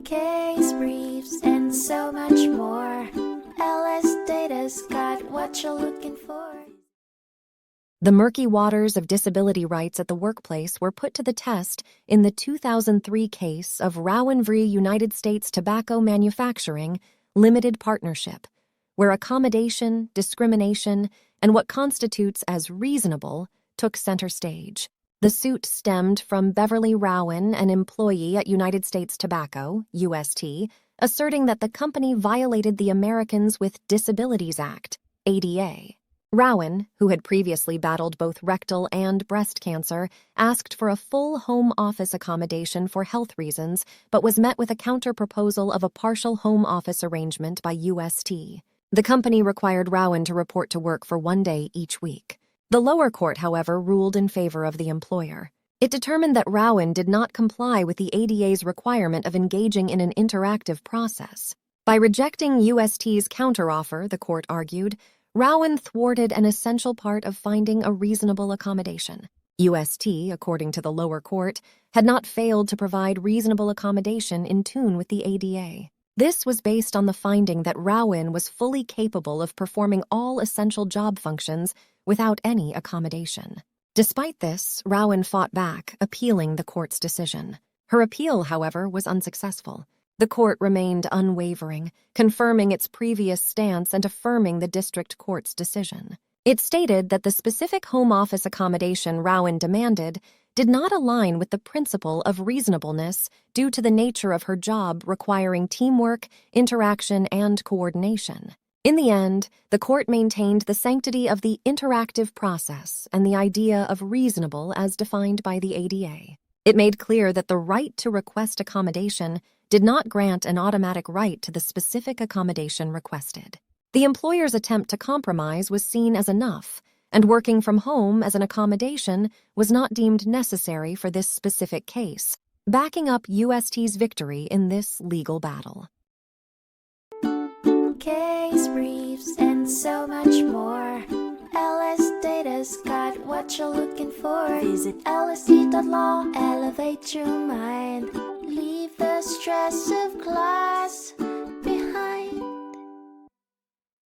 case briefs, and so much more. LSData's got what you're looking for. The murky waters of disability rights at the workplace were put to the test in the 2003 case of Rauen v. United States Tobacco Manufacturing Limited Partnership, where accommodation, discrimination, and what constitutes as reasonable took center stage. The suit stemmed from Beverly Rauen, an employee at United States Tobacco, UST, asserting that the company violated the Americans with Disabilities Act, ADA. Rauen, who had previously battled both rectal and breast cancer, asked for a full home office accommodation for health reasons, but was met with a counter-proposal of a partial home office arrangement by UST. The company required Rauen to report to work for 1 day each week. The lower court, however, ruled in favor of the employer. It determined that Rauen did not comply with the ADA's requirement of engaging in an interactive process. By rejecting UST's counteroffer, the court argued, Rauen thwarted an essential part of finding a reasonable accommodation. UST, according to the lower court, had not failed to provide reasonable accommodation in tune with the ADA. This was based on the finding that Rauen was fully capable of performing all essential job functions without any accommodation. Despite this, Rauen fought back, appealing the court's decision. Her appeal, however, was unsuccessful. The court remained unwavering, confirming its previous stance and affirming the district court's decision. It stated that the specific home office accommodation Rauen demanded did not align with the principle of reasonableness due to the nature of her job requiring teamwork, interaction, and coordination. In the end, the court maintained the sanctity of the interactive process and the idea of reasonable as defined by the ADA. It made clear that the right to request accommodation did not grant an automatic right to the specific accommodation requested. The employer's attempt to compromise was seen as enough, and working from home as an accommodation was not deemed necessary for this specific case, backing up UST's victory in this legal battle. Case briefs, and so much more. LSData's got what you're looking for. Visit lsd.law, elevate your mind. Leave the stress of class.